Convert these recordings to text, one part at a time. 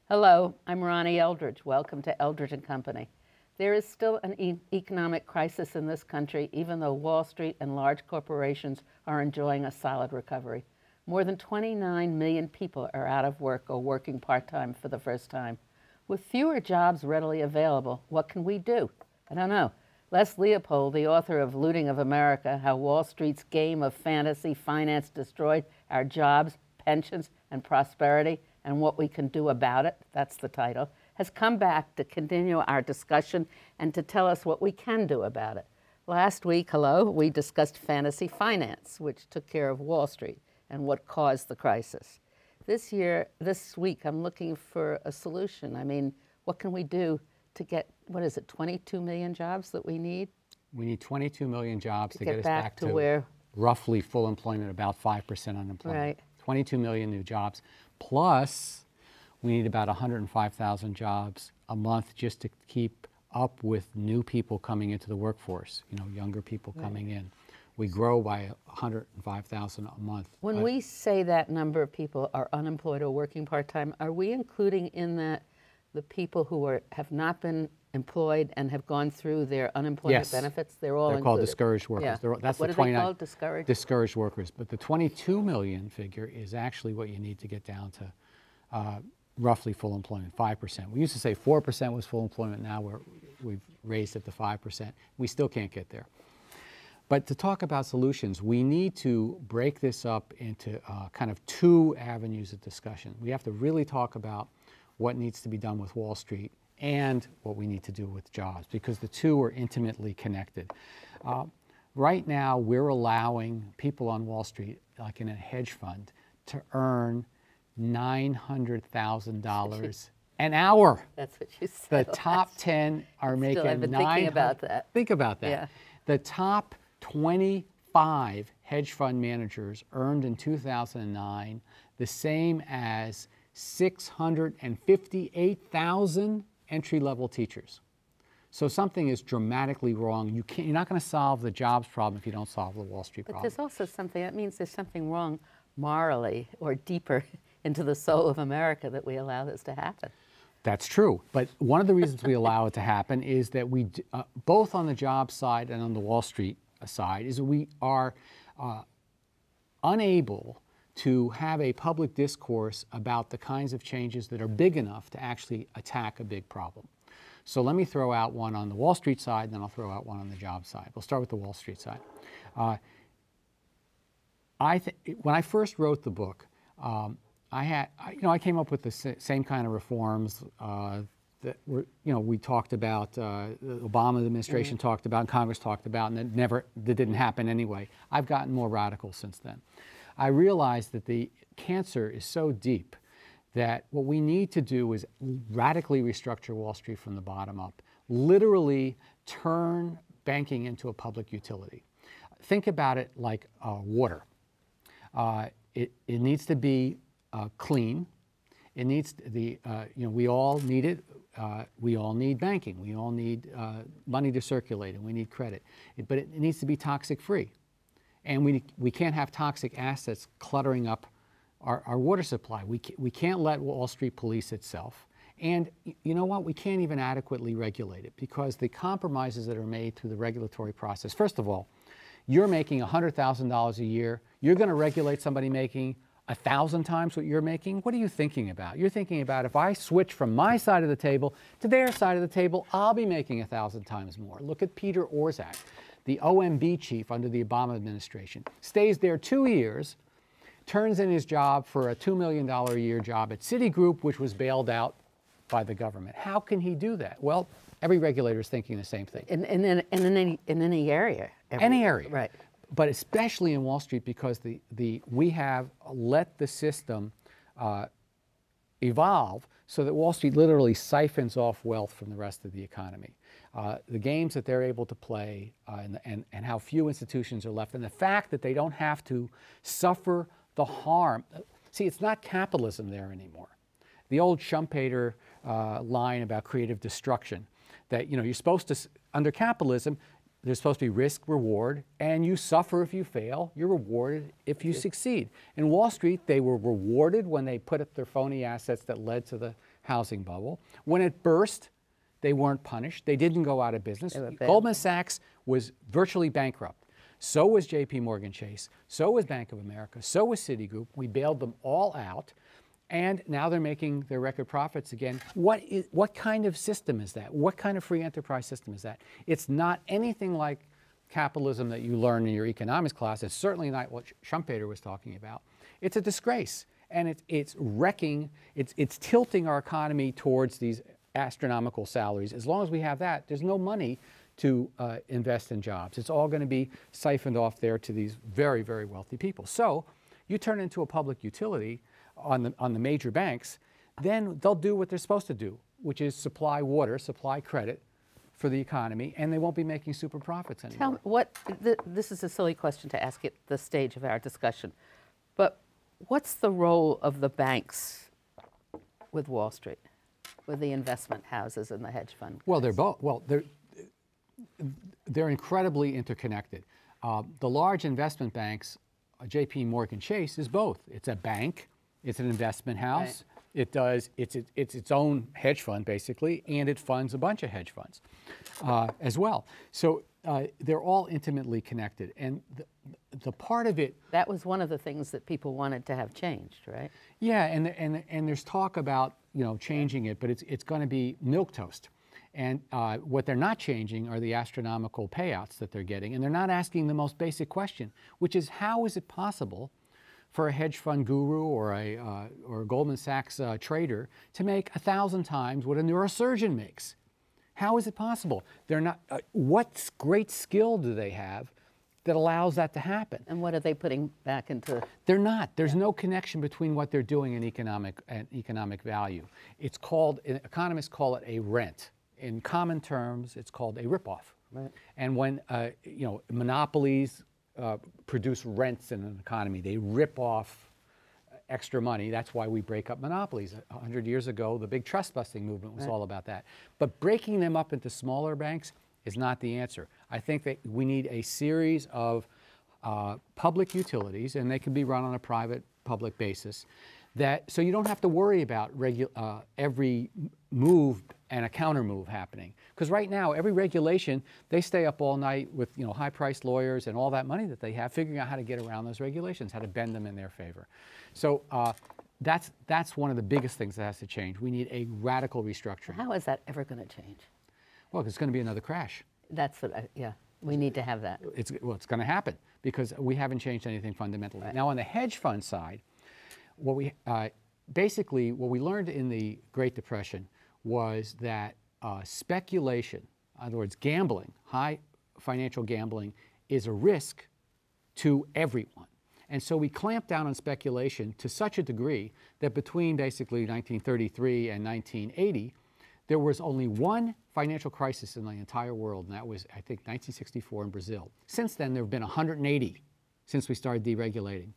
Hello, I'm Ronnie Eldridge. Welcome to Eldridge Company. There is still an economic crisis in this country, even though Wall Street and large corporations are enjoying a solid recovery. More than 29 million people are out of work or working part-time for the first time. With fewer jobs readily available, what can we do? I don't know. Les Leopold, the author of Looting of America, How Wall Street's Game of Fantasy Finance Destroyed Our Jobs, Pensions, and Prosperity, and What We Can Do About It, that's the title, has come back to continue our discussion and to tell us what we can do about it. Last week, we discussed fantasy finance, which took care of Wall Street and what caused the crisis. This week, I'm looking for a solution. I mean, what can we do to get, 22 million jobs that we need? We need 22 million jobs to get us back to where roughly full employment, about 5% unemployment. Right. 22 million new jobs. Plus, we need about 105,000 jobs a month just to keep up with new people coming into the workforce, younger people coming in. We grow by 105,000 a month. When we say that number of people are unemployed or working part-time, are we including in that the people who have not been employed and have gone through their unemployment benefits? They're all included. They're called discouraged workers. Yeah. That's what the are they called, discouraged? Discouraged workers. But the 22 million figure is actually what you need to get down to roughly full employment, 5%. We used to say 4% was full employment. Now we've raised it to 5%. We still can't get there. But to talk about solutions, we need to break this up into kind of two avenues of discussion. We have to really talk about what needs to be done with Wall Street and what we need to do with jobs, because the two are intimately connected. Right now, we're allowing people on Wall Street, like in a hedge fund, to earn $900,000 an hour. That's what you said. The top 10 are making I've been thinking about that. Think about that. Yeah. The top 25 hedge fund managers earned in 2009 the same as 658,000 entry-level teachers. So something is dramatically wrong. You're not going to solve the jobs problem if you don't solve the Wall Street problem. But there's also something, that means there's something wrong morally or deeper into the soul of America that we allow this to happen. That's true. But one of the reasons we allow it to happen is that we, both on the job side and on the Wall Street side, is we are unable to have a public discourse about the kinds of changes that are big enough to actually attack a big problem. So let me throw out one on the Wall Street side, and then I'll throw out one on the job side. We'll start with the Wall Street side. When I first wrote the book, I came up with the same kind of reforms that we talked about, the Obama administration talked about, and Congress talked about, and that didn't happen anyway. I've gotten more radical since then. I realized that the cancer is so deep that what we need to do is radically restructure Wall Street from the bottom up, literally turn banking into a public utility. Think about it like water. It needs to be clean. It needs to be, we all need it. We all need banking. We all need money to circulate, and we need credit. But it needs to be toxic free. And we can't have toxic assets cluttering up our water supply. We can't let Wall Street police itself. And you know what? We can't even adequately regulate it, because the compromises that are made through the regulatory process, first of all, you're making $100,000 a year. You're going to regulate somebody making 1,000 times what you're making? What are you thinking about? You're thinking about, if I switch from my side of the table to their side of the table, I'll be making 1,000 times more. Look at Peter Orszag, the OMB chief under the Obama administration. Stays there 2 years, turns in his job for a $2 million a year job at Citigroup, which was bailed out by the government. How can he do that? Well, every regulator is thinking the same thing. In any area. Any area. Right. But especially in Wall Street, because we have let the system evolve so that Wall Street literally siphons off wealth from the rest of the economy. The games that they're able to play and how few institutions are left, and the fact that they don't have to suffer the harm. See, it's not capitalism there anymore. The old Schumpeter line about creative destruction, that you're supposed to, under capitalism, there's supposed to be risk, reward, and you suffer if you fail. You're rewarded if you succeed. In Wall Street, they were rewarded when they put up their phony assets that led to the housing bubble. When it burst, they weren't punished. They didn't go out of business. were bailed. Goldman Sachs was virtually bankrupt. So was JP Morgan Chase. So was Bank of America. So was Citigroup. We bailed them all out. And now they're making their record profits again. What kind of system is that? What kind of free enterprise system is that? It's not anything like capitalism that you learn in your economics class. It's certainly not what Schumpeter was talking about. It's a disgrace. And it's wrecking, it's tilting our economy towards these astronomical salaries. As long as we have that, there's no money to invest in jobs. It's all going to be siphoned off there to these very, very wealthy people. So you turn into a public utility on the major banks, then they'll do what they're supposed to do, which is supply water, supply credit for the economy, and they won't be making super profits anymore. Tell me, this is a silly question to ask at this stage of our discussion, but what's the role of the banks with Wall Street, with the investment houses and the hedge fund guys? Well, they're both. Well, they're incredibly interconnected. The large investment banks, JP Morgan Chase, is both. It's a bank, it's an investment house. Right. It's its own hedge fund, basically, and it funds a bunch of hedge funds as well. So they're all intimately connected. And the part of it... That was one of the things that people wanted to have changed, right? Yeah, and there's talk about, changing it, but it's going to be milquetoast. And what they're not changing are the astronomical payouts that they're getting. And they're not asking the most basic question, which is, how is it possible for a hedge fund guru or a Goldman Sachs trader to make 1,000 times what a neurosurgeon makes? How is it possible? They're not. What great skill do they have that allows that to happen? And what are they putting back into? They're not. There's no connection between what they're doing and economic value. It's called, economists call it a rent. In common terms, it's called a ripoff. Right. And when monopolies produce rents in an economy, they rip off extra money. That's why we break up monopolies. 100 years ago, the big trust busting movement was all about that. But breaking them up into smaller banks is not the answer. I think that we need a series of public utilities, and they can be run on a private-public basis, so you don't have to worry about every move and a counter move happening. Because right now, every regulation, they stay up all night with high-priced lawyers and all that money that they have, figuring out how to get around those regulations, how to bend them in their favor. So that's one of the biggest things that has to change. We need a radical restructuring. How is that ever going to change? Well, it's going to be another crash. That's what we need to have that. It's going to happen because we haven't changed anything fundamentally. Right. Now, on the hedge fund side, basically what we learned in the Great Depression was that speculation, in other words, gambling, high financial gambling, is a risk to everyone. And so we clamped down on speculation to such a degree that between basically 1933 and 1980, there was only one financial crisis in the entire world, and that was, I think, 1964 in Brazil. Since then, there have been 180 since we started deregulating.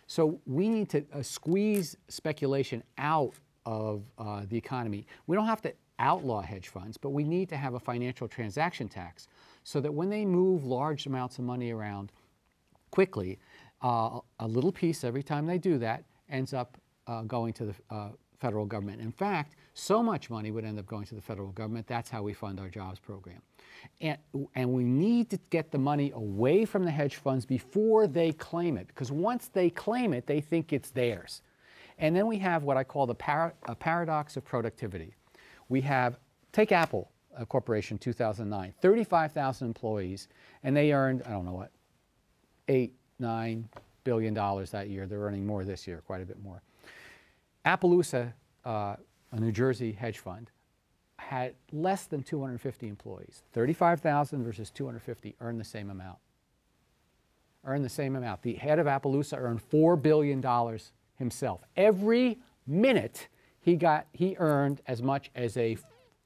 So we need to squeeze speculation out of the economy. We don't have to outlaw hedge funds, but we need to have a financial transaction tax so that when they move large amounts of money around quickly, a little piece every time they do that ends up going to the federal government. In fact, so much money would end up going to the federal government. That's how we fund our jobs program. And we need to get the money away from the hedge funds before they claim it, because once they claim it, they think it's theirs. And then we have what I call the paradox of productivity. We have, take Apple Corporation, 2009, 35,000 employees, and they earned, I don't know what, $8–9 billion that year. They're earning more this year, quite a bit more. Appaloosa, a New Jersey hedge fund, had less than 250 employees. 35,000 versus 250 earned the same amount. Earned the same amount. The head of Appaloosa earned $4 billion himself. Every minute he earned as much as a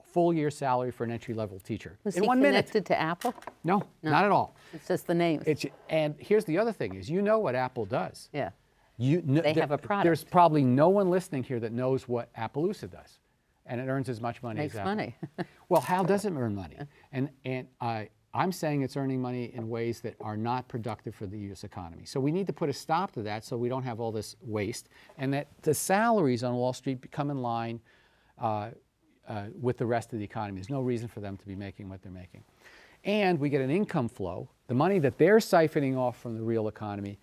full year salary for an entry-level teacher. Was in he 1 minute. Connected to Apple? No, not at all. It's just the names. And here's the other thing is, what Apple does. Yeah. They have a product. There's probably no one listening here that knows what Appaloosa does. And it earns as much money as Apple. Makes money. Well, how does it earn money? And I'm saying it's earning money in ways that are not productive for the U.S. economy. So we need to put a stop to that so we don't have all this waste, and that the salaries on Wall Street come in line with the rest of the economy. There's no reason for them to be making what they're making. And we get an income flow. The money that they're siphoning off from the real economy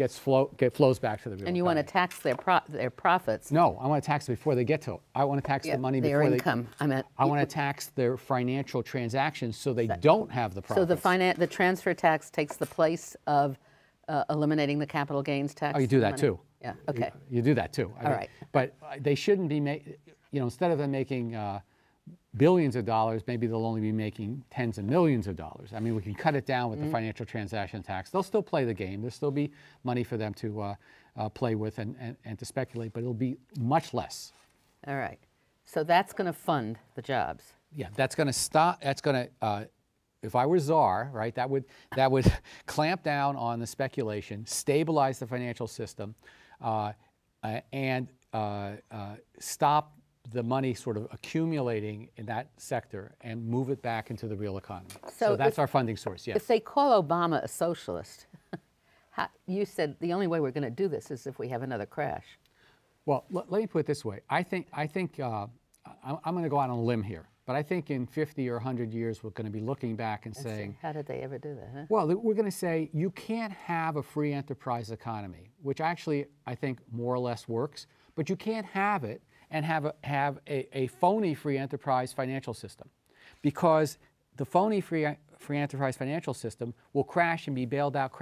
flows back to the real economy. And you want to tax their profits. No, I want to tax it before they get to it. I want to tax the money before their income. I want to tax their financial transactions so they don't have the profits. So the transfer tax takes the place of eliminating the capital gains tax? Oh, you do that too. Yeah, okay. You do that too. All right. But they shouldn't be instead of them making billions of dollars, maybe they'll only be making tens of millions of dollars. I mean, we can cut it down with the financial transaction tax. They'll still play the game. There'll still be money for them to play with and to speculate, but it'll be much less. All right. So that's going to fund the jobs. Yeah, that's going to stop. That's going to. If I were czar, right, that would clamp down on the speculation, stabilize the financial system, and stop the money sort of accumulating in that sector and move it back into the real economy. So that's our funding source, yes. If they call Obama a socialist, you said the only way we're going to do this is if we have another crash. Well, let me put it this way. I think I'm going to go out on a limb here, but I think in 50 or 100 years we're going to be looking back and saying, how did they ever do that? Huh? Well, we're going to say you can't have a free enterprise economy, which actually I think more or less works, but you can't have it and have a phony free enterprise financial system, because the phony free enterprise financial system will crash and be bailed out,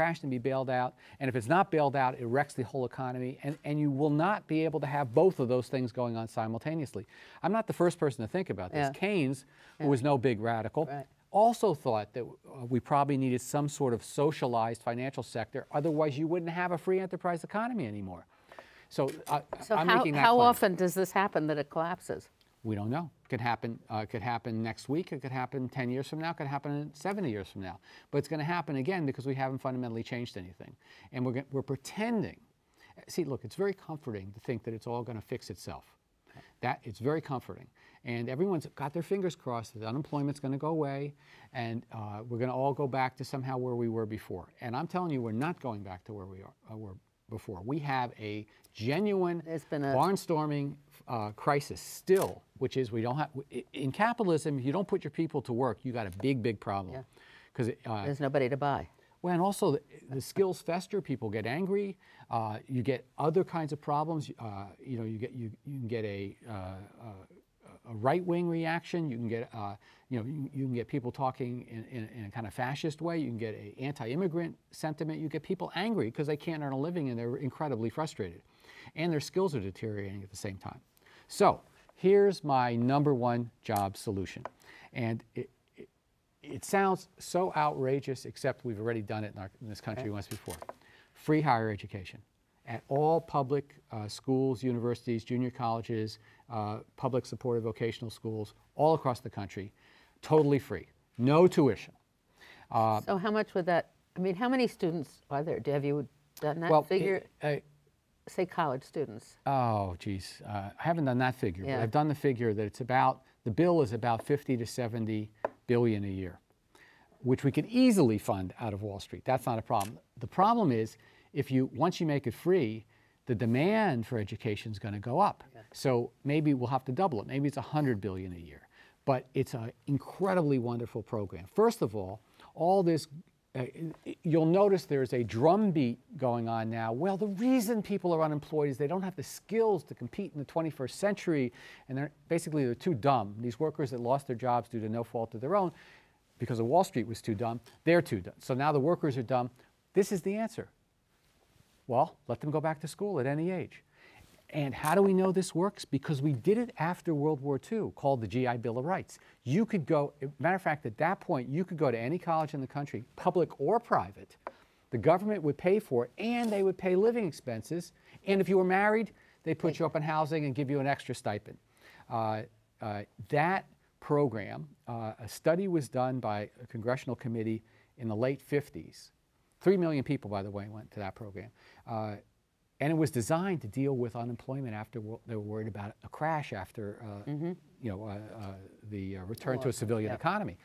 and if it's not bailed out, it wrecks the whole economy, and you will not be able to have both of those things going on simultaneously. I'm not the first person to think about this. Yeah. Keynes, who was no big radical, also thought that we probably needed some sort of socialized financial sector, otherwise you wouldn't have a free enterprise economy anymore. So I'm making that how claim. often does this happen that it collapses? We don't know. It could happen next week. It could happen 10 years from now. It could happen 70 years from now. But it's going to happen again because we haven't fundamentally changed anything. And we're pretending. See, look, it's very comforting to think that it's all going to fix itself. It's very comforting. And everyone's got their fingers crossed that unemployment's going to go away, and we're going to all go back to somehow where we were before. And I'm telling you, we're not going back to where we were before. We have a genuine barnstorming crisis still, which is we don't have, in capitalism, if you don't put your people to work, you got a big problem. Because there's nobody to buy. Well, and also the skills fester, people get angry, you get other kinds of problems, you can get a right-wing reaction, you can get you can get people talking in a kind of fascist way, you can get an anti-immigrant sentiment, you get people angry because they can't earn a living and they're incredibly frustrated. And their skills are deteriorating at the same time. So here's my #1 job solution. And it sounds so outrageous, except we've already done it in this country once before. Free higher education at all public schools, universities, junior colleges, public supported vocational schools, all across the country, totally free, no tuition. So how much would that, I mean, how many students are there? Have you done that figure? Say college students. Oh, geez, I haven't done that figure, Yeah. but I've done the figure that it's about, the bill is about 50 to 70 billion a year, which we could easily fund out of Wall Street. That's not a problem. The problem is, once you make it free, the demand for education is going to go up. Yeah. So maybe we'll have to double it. Maybe it's 100 billion a year. But it's an incredibly wonderful program. First of all this, you'll notice there's a drumbeat going on now. Well, the reason people are unemployed is they don't have the skills to compete in the 21st century, and they're too dumb. These workers that lost their jobs due to no fault of their own, because the Wall Street was too dumb, they're too dumb. So now the workers are dumb. This is the answer. Well, let them go back to school at any age. And how do we know this works? Because we did it after World War II, called the GI Bill of Rights. You could go, matter of fact, at that point, you could go to any college in the country, public or private. The government would pay for it, and they would pay living expenses. And if you were married, they'd put you up in housing and give you an extra stipend. That program, a study was done by a congressional committee in the late 50s. 3 million people, by the way, went to that program. And it was designed to deal with unemployment after they were worried about a crash after the return to a civilian economy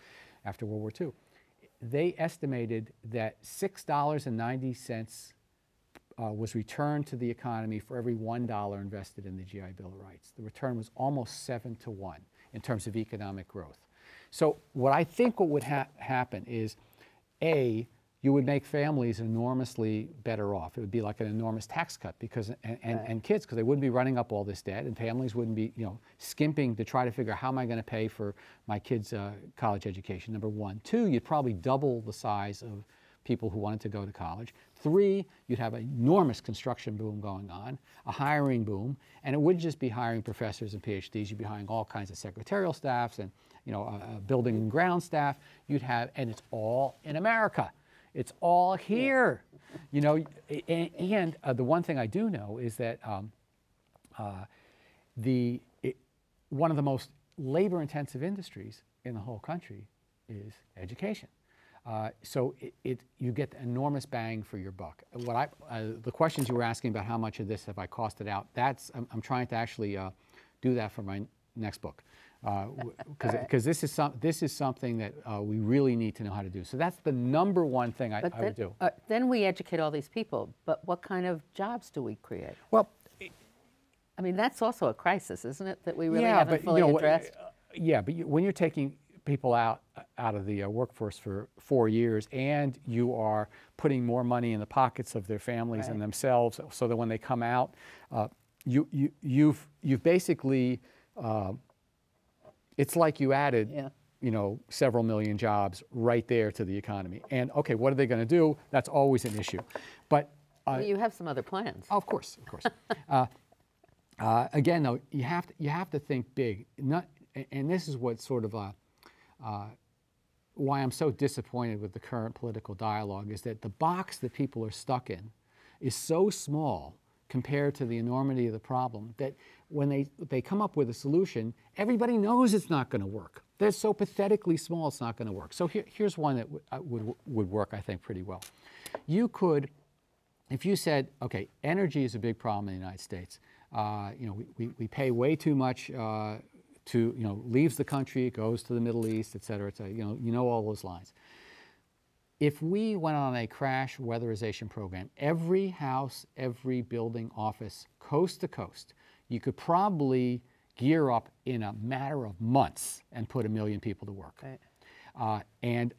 after World War II. They estimated that $6.90 was returned to the economy for every $1 invested in the GI Bill of Rights. The return was almost 7 to 1 in terms of economic growth. So what I think what would happen is, A, you would make families enormously better off. It would be like an enormous tax cut because, and kids, because they wouldn't be running up all this debt, and families wouldn't be, skimping to try to figure out how am I going to pay for my kids' college education, number one. Two, you'd probably double the size of people who wanted to go to college. Three, you'd have an enormous construction boom going on, a hiring boom, and it wouldn't just be hiring professors and PhDs, you'd be hiring all kinds of secretarial staffs and building and ground staff. You'd have, and it's all in America. It's all here, and the one thing I do know is that one of the most labor-intensive industries in the whole country is education. So you get enormous bang for your buck. The questions you were asking about how much of this have I costed out, I'm trying to actually do that for my next book. Because this is something that we really need to know how to do. So that's the number one thing I would do. Then we educate all these people, but what kind of jobs do we create? Well, I mean, that's also a crisis, isn't it, that we really haven't fully addressed? But when you're taking people out of the workforce for 4 years, and you are putting more money in the pockets of their families and themselves, so that when they come out, you've basically it's like you added, several million jobs right there to the economy. And okay, what are they going to do? That's always an issue. But well, you have some other plans. Of course. Again, though, you have to think big. And this is what sort of why I'm so disappointed with the current political dialogue is that the box that people are stuck in is so small compared to the enormity of the problem that when they come up with a solution, everybody knows it's not going to work. They're so pathetically small, it's not going to work. So here's one that would work, I think, pretty well. You could, if you said, okay, energy is a big problem in the United States. We pay way too much leaves the country, goes to the Middle East, et cetera, et cetera. You know all those lines. If we went on a crash weatherization program, every house, every building, office, coast to coast, you could probably gear up in a matter of months and put 1 million people to work. Right. And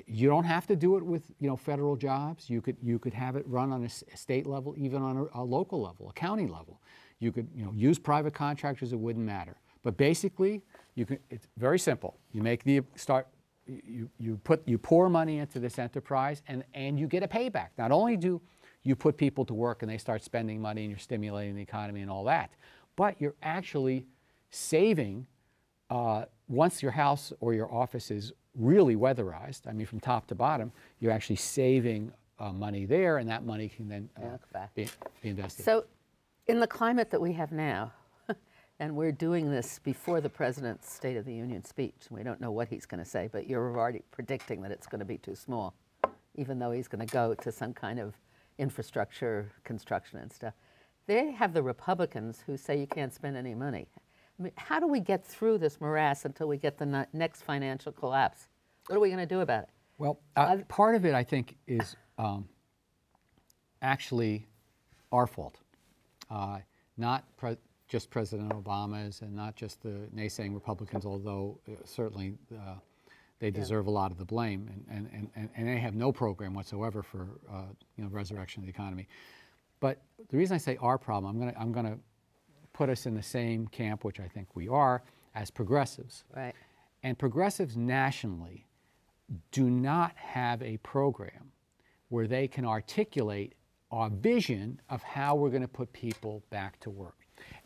you don't have to do it with federal jobs. You could have it run on a state level, even on a local level, a county level. You could use private contractors. It wouldn't matter. But basically, it's very simple. You make you pour money into this enterprise, and you get a payback. Not only do you put people to work and they start spending money and you're stimulating the economy and all that, but you're actually saving, once your house or your office is really weatherized, I mean from top to bottom, you're actually saving money there, and that money can then be invested. So in the climate that we have now, and we're doing this before the President's State of the Union speech. We don't know what he's going to say, but you're already predicting that it's going to be too small, even though he's going to go to some kind of infrastructure construction and stuff. They have the Republicans who say you can't spend any money. I mean, how do we get through this morass until we get the next financial collapse? What are we going to do about it? Well, part of it, I think, is actually our fault, not just President Obama's and not just the naysaying Republicans, although certainly they deserve a lot of the blame, and they have no program whatsoever for resurrection of the economy. But the reason I say our problem, I'm going to put us in the same camp, which I think we are, as progressives. Right. And progressives nationally do not have a program where they can articulate our vision of how we're going to put people back to work.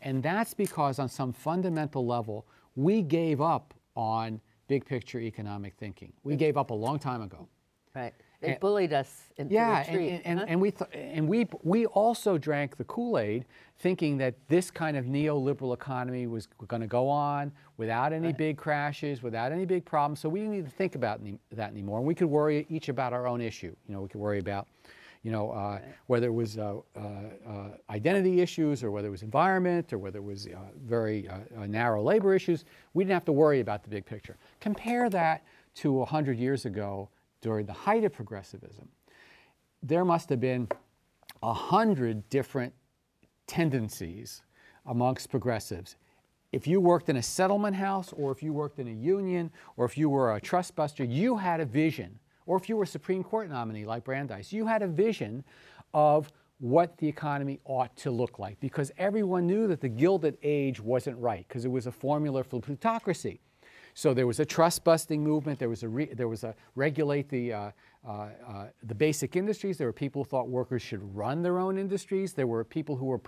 And that's because on some fundamental level, we gave up on big picture economic thinking. We gave up a long time ago. Right. They bullied us into retreat. And we also drank the Kool-Aid thinking that this kind of neoliberal economy was going to go on without any big crashes, without any big problems. So we didn't need to think about that anymore. And we could worry each about our own issue. We could worry about whether it was identity issues or whether it was environment or whether it was very narrow labor issues. We didn't have to worry about the big picture. Compare that to 100 years ago during the height of progressivism. There must have been 100 different tendencies amongst progressives. If you worked in a settlement house, or if you worked in a union, or if you were a trust buster, you had a vision. Or if you were a Supreme Court nominee like Brandeis, you had a vision of what the economy ought to look like, because everyone knew that the Gilded Age wasn't right, because it was a formula for plutocracy. So there was a trust-busting movement. There was a regulate the basic industries. There were people who thought workers should run their own industries. There were people who were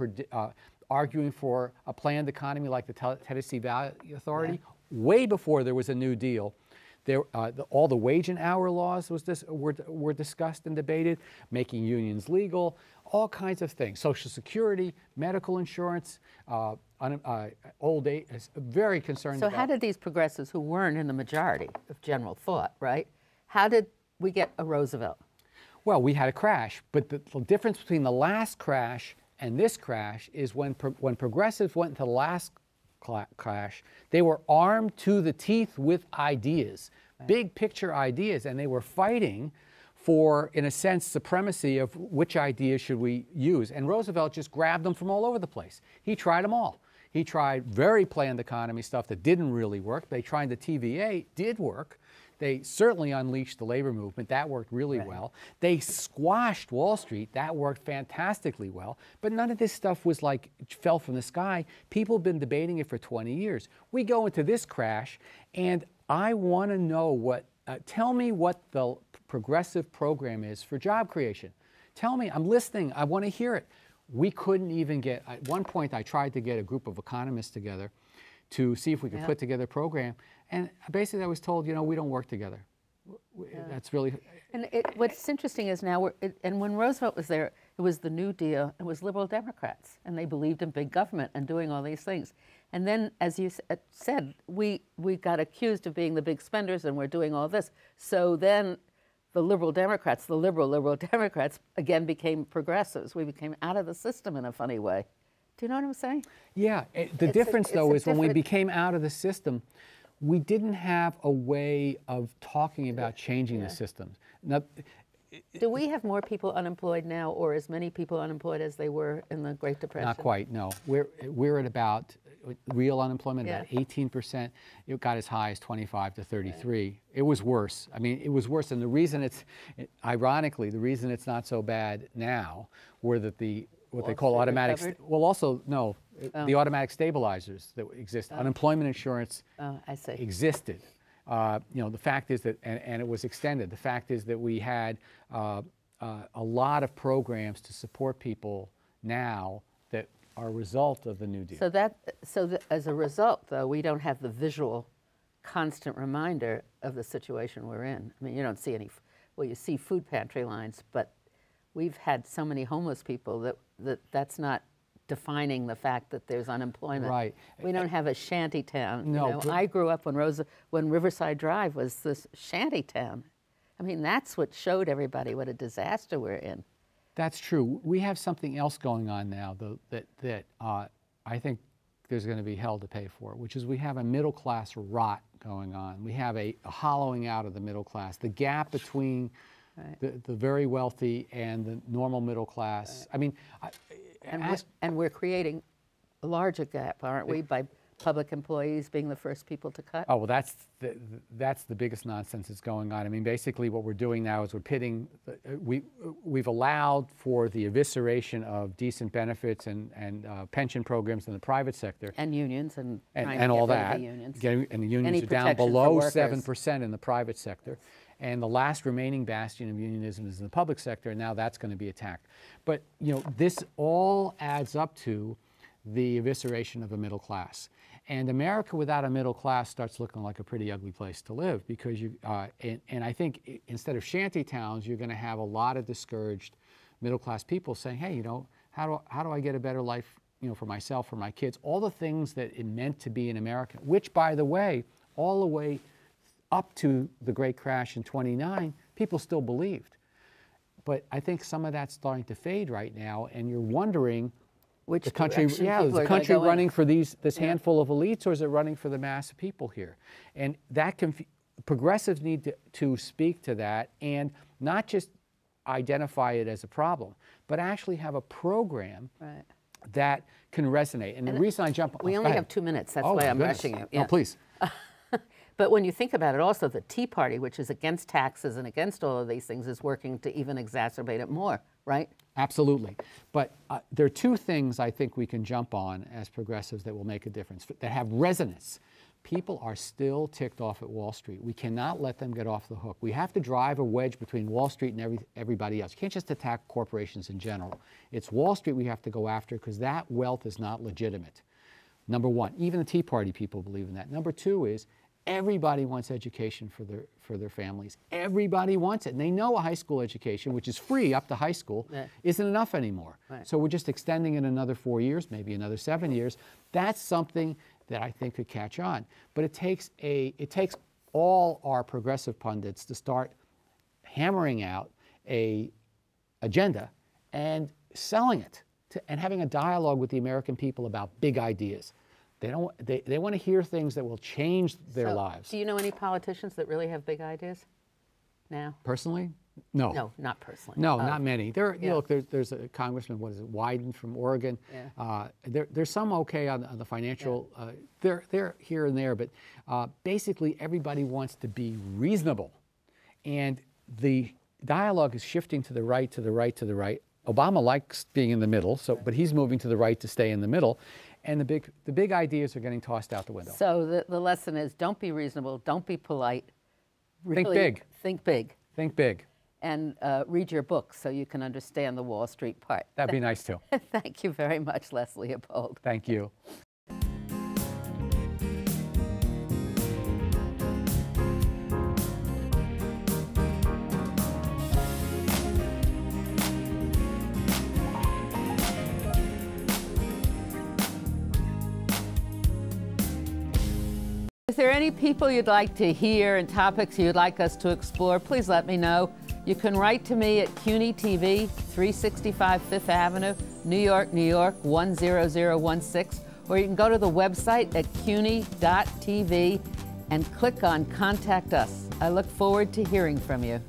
arguing for a planned economy like the Tennessee Valley Authority, way before there was a New Deal. All the wage and hour laws were discussed and debated, making unions legal, all kinds of things. Social Security, medical insurance, old age, very concerned about. So how did these progressives who weren't in the majority of general thought, right? How did we get a Roosevelt? Well, we had a crash, but the difference between the last crash and this crash is when progressives went into the last crash, they were armed to the teeth with ideas, big picture ideas, and they were fighting for, in a sense, supremacy of which ideas should we use. And Roosevelt just grabbed them from all over the place. He tried them all. He tried very planned economy stuff that didn't really work. They tried the TVA, did work. They certainly unleashed the labor movement. That worked really well. They squashed Wall Street. That worked fantastically well. But none of this stuff was like fell from the sky. People have been debating it for 20 years. We go into this crash, and I want to know what, tell me what the progressive program is for job creation. Tell me, I'm listening, I want to hear it. We couldn't even get, at one point I tried to get a group of economists together to see if we could put together a program. And basically I was told, you know, we don't work together. That's really... And what's interesting is now, and when Roosevelt was there, it was the New Deal, it was liberal Democrats, and they believed in big government and doing all these things. And then, as you said, we got accused of being the big spenders and we're doing all this. So then the liberal Democrats, the liberal Democrats, again became progressives. We became out of the system in a funny way. Do you know what I'm saying? Yeah. The difference, though, is when we became out of the system, we didn't have a way of talking about changing the systems. Now, do we have more people unemployed now, or as many people unemployed as they were in the Great Depression? Not quite, no. We're at about real unemployment, about 18%. It got as high as 25 to 33. It was worse. I mean, it was worse. And the reason ironically, the reason it's not so bad now were that what they call automatic, well, also, no, the automatic stabilizers that exist. Unemployment insurance existed. You know, the fact is that, and it was extended. The fact is that we had a lot of programs to support people now that are a result of the New Deal. So as a result, though, we don't have the visual, constant reminder of the situation we're in. I mean, you don't see any, well, you see food pantry lines, but we've had so many homeless people that's not defining the fact that there's unemployment. Right. We don't have a shanty town. No. You know, I grew up when Riverside Drive was this shanty town. I mean, that's what showed everybody what a disaster we're in. That's true. We have something else going on now, though, that I think there's going to be hell to pay for, which is we have a middle-class rot going on. We have a hollowing out of the middle class. The gap between the very wealthy and the normal middle class. I mean, and we're creating a larger gap, aren't we, by public employees being the first people to cut? Oh, well, that's the biggest nonsense that's going on. I mean, basically what we're doing now is we're pitting, we've allowed for the evisceration of decent benefits and pension programs in the private sector. And unions and all that. And the unions are down below 7% in the private sector. And the last remaining bastion of unionism is in the public sector, and now that's going to be attacked. But, you know, this all adds up to the evisceration of a middle class. And America without a middle class starts looking like a pretty ugly place to live, because and I think instead of shanty towns, you're going to have a lot of discouraged middle class people saying, hey, you know, how do I get a better life, you know, for myself, for my kids, all the things that it meant to be an American, which, by the way, all the way up to the great crash in '29, people still believed. But I think some of that's starting to fade right now, and you're wondering, which the country, is the country running for this handful of elites, or is it running for the mass of people here? And that progressives need to speak to that, and not just identify it as a problem, but actually have a program Right. that can resonate. And the reason I jump on... We only have 2 minutes. That's why I'm rushing you. Yeah. No, please. But when you think about it, also the Tea Party, which is against taxes and against all of these things, is working to even exacerbate it more, right? Absolutely. But there are 2 things I think we can jump on as progressives that will make a difference, that have resonance. People are still ticked off at Wall Street. We cannot let them get off the hook. We have to drive a wedge between Wall Street and everybody else. You can't just attack corporations in general. It's Wall Street we have to go after because that wealth is not legitimate. Number 1, even the Tea Party people believe in that. Number 2 is everybody wants education for their families. Everybody wants it. And they know a high school education, which is free up to high school, isn't enough anymore. Right. So we're just extending it another 4 years, maybe another 7 years. That's something that I think could catch on. But it takes all our progressive pundits to start hammering out a agenda and selling it and having a dialogue with the American people about big ideas. They want to hear things that will change their lives. Do you know any politicians that really have big ideas now? Personally? No. No, not personally. No, not many. Look, there's a congressman, what is it, Wyden from Oregon. Yeah. There's some okay on the financial, they're here and there, but basically everybody wants to be reasonable. And the dialogue is shifting to the right, to the right, to the right. Obama likes being in the middle, but he's moving to the right to stay in the middle. And the big ideas are getting tossed out the window. So the lesson is don't be reasonable, don't be polite. Really think big. Think big. Think big. And read your books so you can understand the Wall Street part. That'd be nice too. Thank you very much, Les Leopold. Thank you. Is there any people you'd like to hear and topics you'd like us to explore? Please let me know. You can write to me at CUNY TV, 365 Fifth Avenue, New York, New York, 10016, or you can go to the website at cuny.tv and click on Contact Us. I look forward to hearing from you.